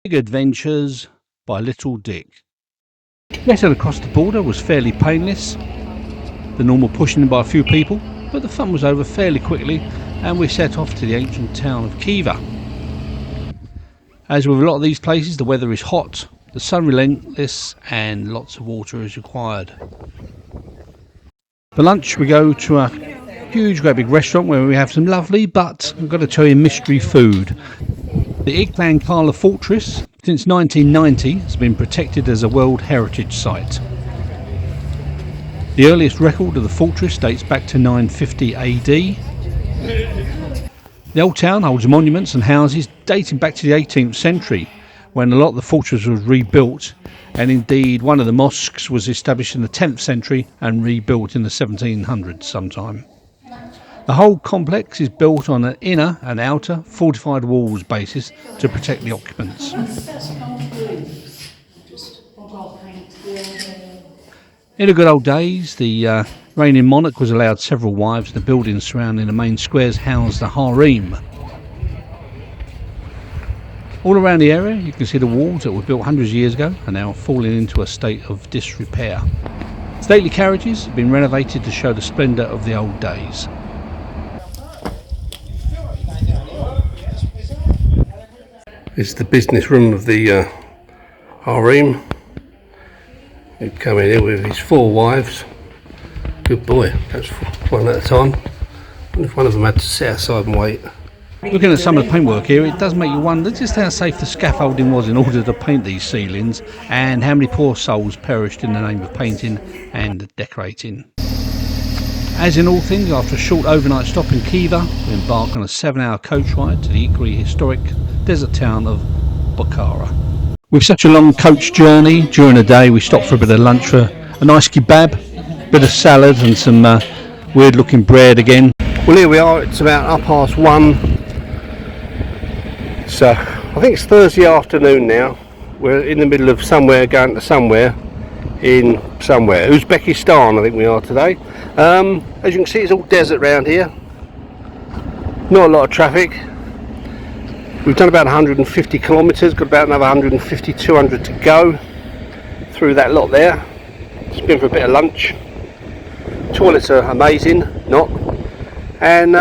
Big Adventures by Little Dick. Getting across the border was fairly painless. The normal pushing by a few people, but the fun was over fairly quickly and we set off to the ancient town of Khiva. As with a lot of these places, the weather is hot, the sun relentless and lots of water is required. For lunch we go to a huge great big restaurant where we have some lovely, but I've got to tell you, mystery food. The Ichan Kala fortress since 1990 has been protected as a World Heritage Site. The earliest record of the fortress dates back to 950 AD. The old town holds monuments and houses dating back to the 18th century, when a lot of the fortress was rebuilt, and indeed one of the mosques was established in the 10th century and rebuilt in the 1700s sometime. The whole complex is built on an inner and outer fortified walls basis to protect the occupants. In the good old days, the reigning monarch was allowed several wives. The buildings surrounding the main squares housed the harem. All around the area you can see the walls that were built hundreds of years ago are now falling into a state of disrepair. Stately carriages have been renovated to show the splendour of the old days. It's the business room of the harem. He'd come in here with his 4 wives. Good boy, that's one at a time. And if one of them had to sit outside and wait. Looking at some of the paintwork here, it does make you wonder just how safe the scaffolding was in order to paint these ceilings, and how many poor souls perished in the name of painting and decorating. As in all things, after a short overnight stop in Khiva, we embark on a 7-hour coach ride to the equally historic desert town of Bukhara. With such a long coach journey, during the day we stopped for a bit of lunch for a nice kebab, bit of salad and some weird looking bread again. Well, here we are, it's about 1:30. So I think it's Thursday afternoon now. We're in the middle of somewhere, going to somewhere in somewhere. Uzbekistan I think we are today. As you can see, it's all desert around here. Not a lot of traffic. We've done about 150 kilometres, got about another 150, 200 to go through that lot there. Just been for a bit of lunch. Toilets are amazing, not. And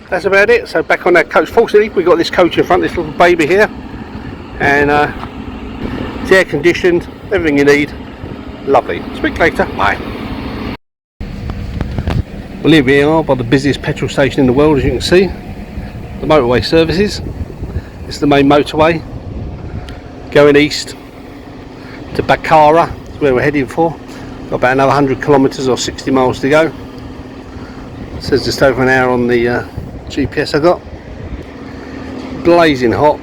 that's about it. So back on that coach. Fortunately, we've got this coach in front, this little baby here. And it's air conditioned, everything you need. Lovely. Speak later. Bye. Well, here we are by the busiest petrol station in the world, as you can see. The motorway services. It's the main motorway going east to Bukhara. That's where we're heading for. Got about another 100 kilometres or 60 miles to go. It says just over an hour on the GPS I got. Blazing hot,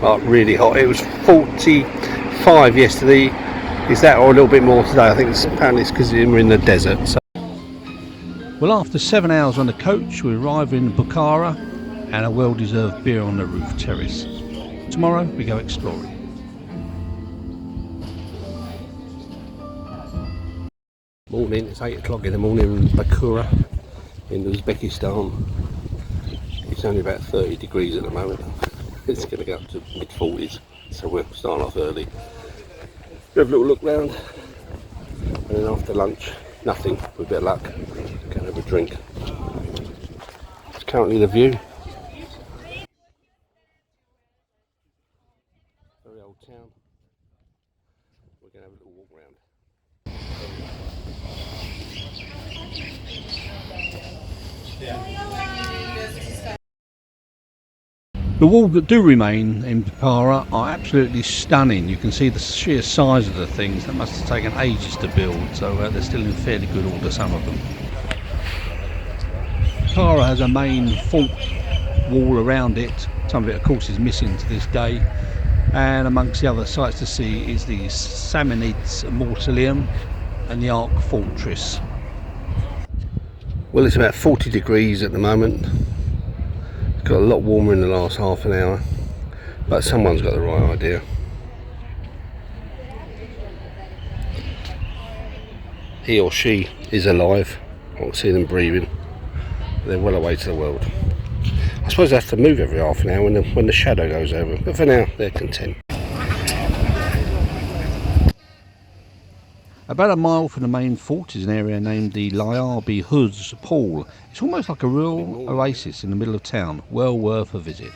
like really hot. It was 45 yesterday. Is that or a little bit more today? I think apparently it's because we're in the desert. So. Well, after 7 hours on the coach, we arrive in Bukhara and a well-deserved beer on the roof terrace. Tomorrow we go exploring. Morning, it's 8 o'clock in the morning in Bukhara in Uzbekistan. It's only about 30 degrees at the moment. It's going to go up to mid-40s, so we're starting off early. We have a little look round, and then after lunch, nothing, with a bit of luck, go and have a drink. It's currently the view. Very old town. We're going to have a little walk round. The walls that do remain in Bukhara are absolutely stunning. You can see the sheer size of the things. That must have taken ages to build, so they're still in fairly good order, some of them. Bukhara has a main fort wall around it. Some of it of course is missing to this day, and amongst the other sights to see is the Samanids Mausoleum and the Ark Fortress. Well, it's about 40 degrees at the moment. It's got a lot warmer in the last half an hour, but someone's got the right idea. He or she is alive. I can see them breathing. They're well away to the world. I suppose they have to move every half an hour when the shadow goes over, but for now they're content. About a mile from the main fort is an area named the Lyabi Hauz pool. It's almost like a real oasis in the middle of town, well worth a visit.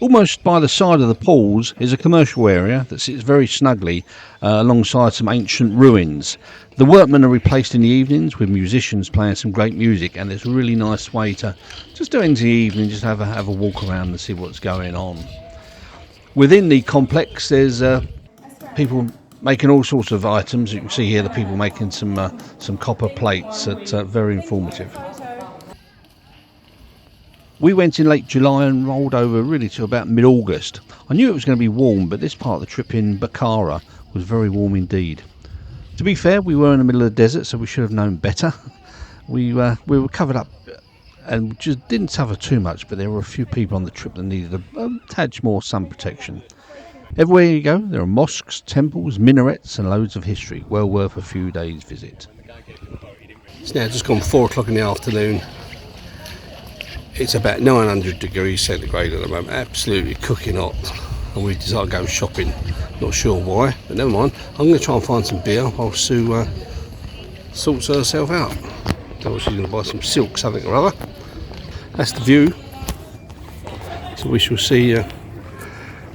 Almost by the side of the pools is a commercial area that sits very snugly alongside some ancient ruins. The workmen are replaced in the evenings with musicians playing some great music, and it's a really nice way to just do it in the evening, just have a walk around and see what's going on. Within the complex there's people making all sorts of items. You can see here the people making some copper plates. That's very informative. We went in late July and rolled over really to about mid-August. I knew it was going to be warm, but this part of the trip in Bukhara was very warm indeed. To be fair, we were in the middle of the desert, so we should have known better. We were covered up and just didn't suffer too much, but there were a few people on the trip that needed a tad more sun protection. Everywhere you go, there are mosques, temples, minarets and loads of history. Well worth a few days' visit. It's now just gone 4 o'clock in the afternoon. It's about 900 degrees centigrade at the moment, absolutely cooking hot, and we decided to go shopping. Not sure why, but never mind. I'm going to try and find some beer while Sue sorts herself out. So she's going to buy some silk something or other. That's the view. So we shall see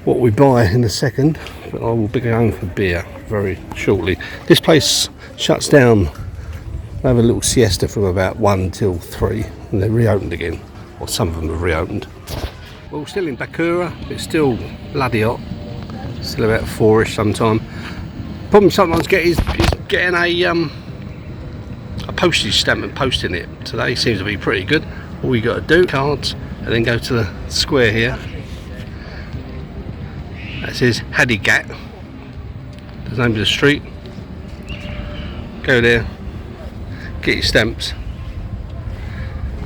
what we buy in a second, but I will be going for beer very shortly. This place shuts down. They have a little siesta from about 1 till 3 and they're reopened again. Or some of them have reopened. Well, we're still in Bukhara. It's still bloody hot. Still about 4ish sometime. Problem sometimes is getting a postage stamp and posting it. Today seems to be pretty good. All you got to do, cards, and then go to the square here. That says Hadigat. The name of the street. Go there, get your stamps,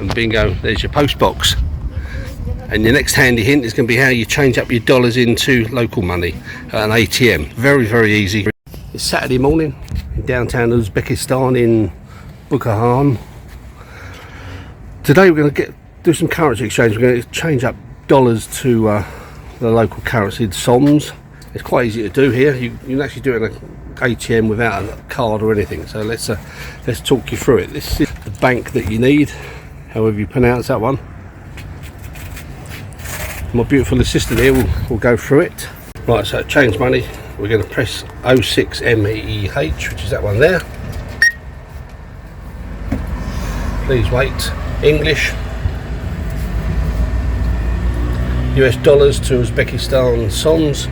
and bingo, there's your post box. And your next handy hint is going to be how you change up your dollars into local money at an ATM. Very, very easy. It's Saturday morning in downtown Uzbekistan in Bukhara. Today we're going to do some currency exchange. We're going to change up dollars to the local currency, the soms. It's quite easy to do here. You can actually do it in an ATM without a card or anything. So let's talk you through it. This is the bank that you need, however you pronounce that one. My beautiful assistant here will go through it. Right, so change money. We're going to press 06 MEEH, which is that one there. Please wait. English. US dollars to Uzbekistan soms.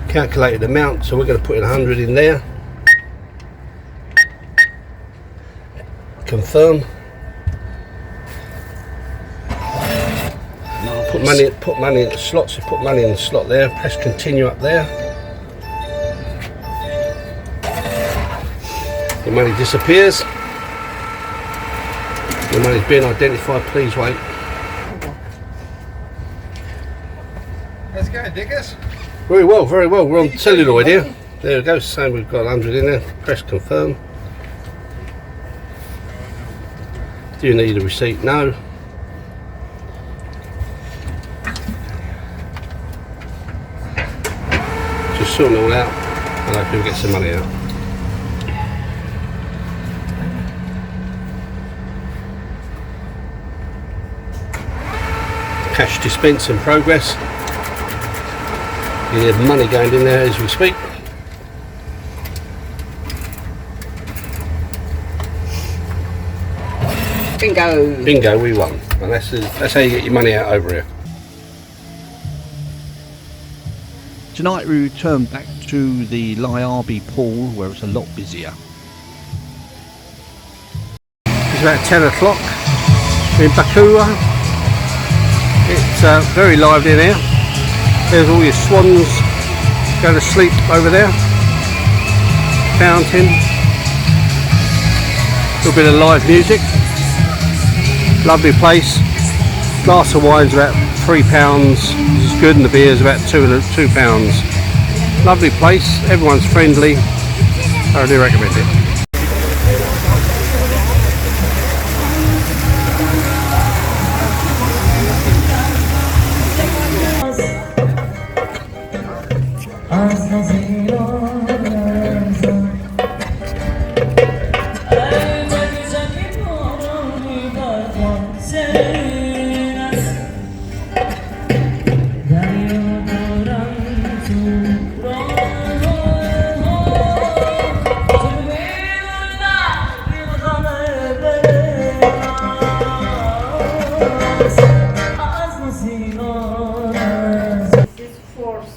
Calculated amount, so we're going to put in 100 in there. Confirm. Put money in the slot, so put money in the slot there, press continue up there. Your money disappears. Your money's being identified, please wait. How's it going, Dickers? Very well, very well. We're on celluloid here. There we go, so we've got 100 in there. Press confirm. Do you need a receipt? No. Just sorting it all out and hopefully we'll get some money out. Cash dispense in progress. You have money going in there as we speak. Bingo! Bingo, we won. And that's how you get your money out over here. Tonight we return back to the Lyabi pool where it's a lot busier. It's about 10 o'clock in Bukhara. It's very lively in here. There's all your swans go to sleep over there. Fountain. A little bit of live music. Lovely place. Glass of wine's about £3. It's good, and the beer's about £2. Lovely place. Everyone's friendly. I really recommend it.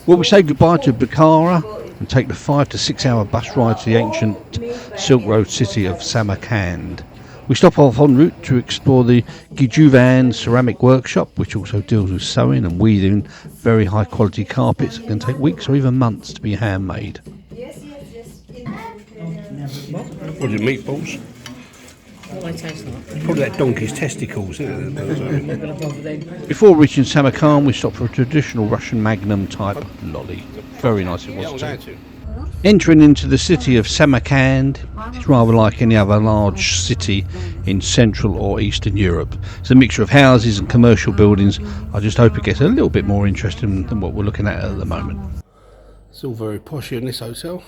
Well, we say goodbye to Bukhara and take the 5 to 6 hour bus ride to the ancient Silk Road city of Samarkand. We stop off en route to explore the Khiva ceramic workshop, which also deals with sewing and weaving very high quality carpets that can take weeks or even months to be handmade. What are the meatballs? What do they taste like? Probably that donkey's testicles, isn't it? Before reaching Samarkand, we stopped for a traditional Russian Magnum type lolly. Very nice it was too. Entering into the city of Samarkand is rather like any other large city in Central or Eastern Europe. It's a mixture of houses and commercial buildings. I just hope it gets a little bit more interesting than what we're looking at the moment. It's all very posh in this hotel.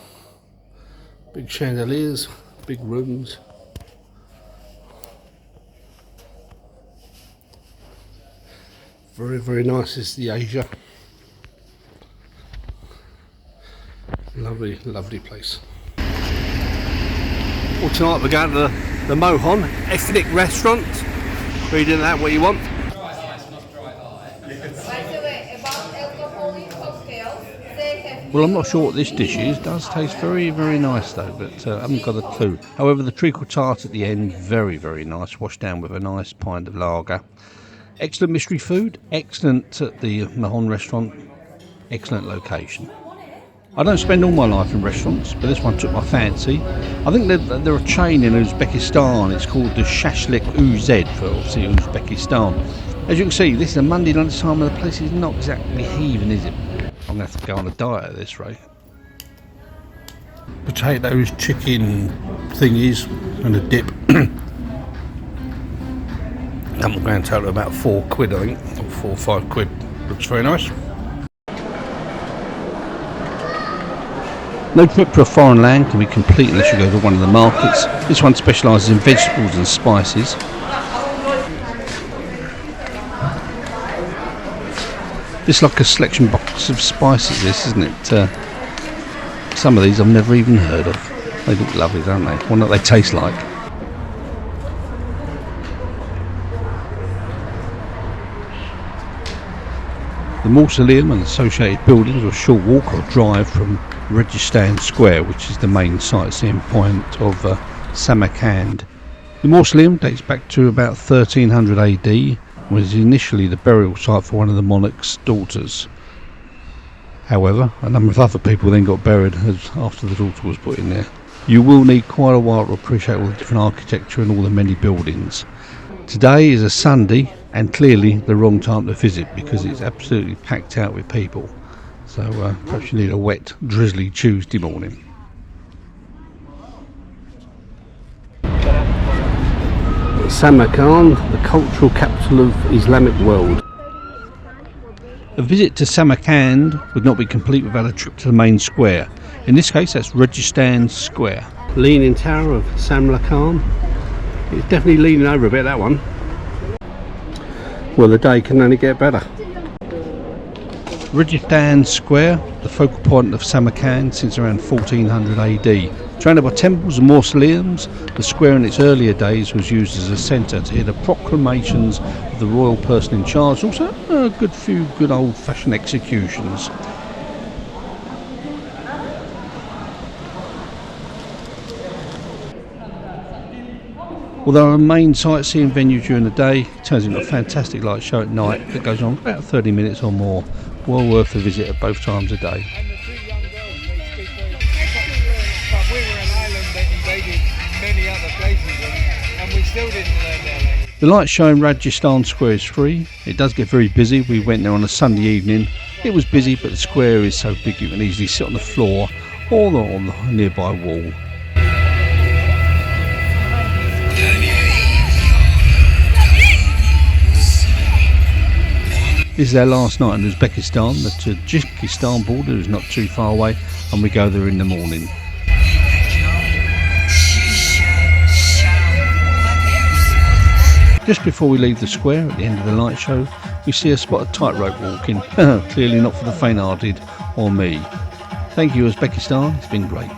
Big chandeliers, big rooms. Very, very nice is the Asia. Lovely, lovely place. Well, tonight we're going to the Mohon ethnic restaurant. Reading that what you want. Well, I'm not sure what this dish is. It does taste very, very nice though, but I haven't got a clue. However, the treacle tart at the end, very, very nice, washed down with a nice pint of lager. Excellent mystery food, excellent at the Mohon restaurant, excellent location. I don't spend all my life in restaurants, but this one took my fancy. I think they're a chain in Uzbekistan. It's called the Shashlik UZ for obviously Uzbekistan. As you can see, this is a Monday lunchtime and the place is not exactly heaving, is it? I'm going to have to go on a diet at this rate. Potatoes, chicken thingies and a dip. Come grand total about £4, I think, or 4 or 5 quid. Looks very nice. No trip to a foreign land can be complete unless you go to one of the markets. This one specialises in vegetables and spices. It's like a selection box of spices, this, isn't it? Some of these I've never even heard of. They look lovely, don't they? Wonder what they taste like. The mausoleum and associated buildings are a short walk or drive from Registan Square, which is the main sightseeing point of Samarkand. The mausoleum dates back to about 1300 AD and was initially the burial site for one of the monarch's daughters. However, a number of other people then got buried after the daughter was put in there. You will need quite a while to appreciate all the different architecture and all the many buildings. Today is a Sunday and clearly the wrong time to visit because it's absolutely packed out with people. So perhaps you need a wet, drizzly Tuesday morning. Samarkand, the cultural capital of Islamic world. A visit to Samarkand would not be complete without a trip to the main square. In this case, that's Registan Square. Leaning Tower of Samarkand. It's definitely leaning over a bit, that one. Well, the day can only get better. Registan Square, the focal point of Samarkand since around 1400 AD. Surrounded by temples and mausoleums, the square in its earlier days was used as a centre to hear the proclamations of the royal person in charge, and also a good few good old-fashioned executions. Although a main sightseeing venue during the day, it turns into a fantastic light show at night that goes on about 30 minutes or more. Well worth a visit at both times of day. And the 2 young girls, they speak very but we were an island that invaded many other places and we still didn't learn their language. The light show in Registan Square is free. It does get very busy. We went there on a Sunday evening. It was busy, but the square is so big you can easily sit on the floor or on the nearby wall. This is our last night in Uzbekistan. The Tajikistan border is not too far away and we go there in the morning. Just before we leave the square at the end of the light show, we see a spot of tightrope walking. Clearly not for the faint-hearted or me. Thank you Uzbekistan, it's been great.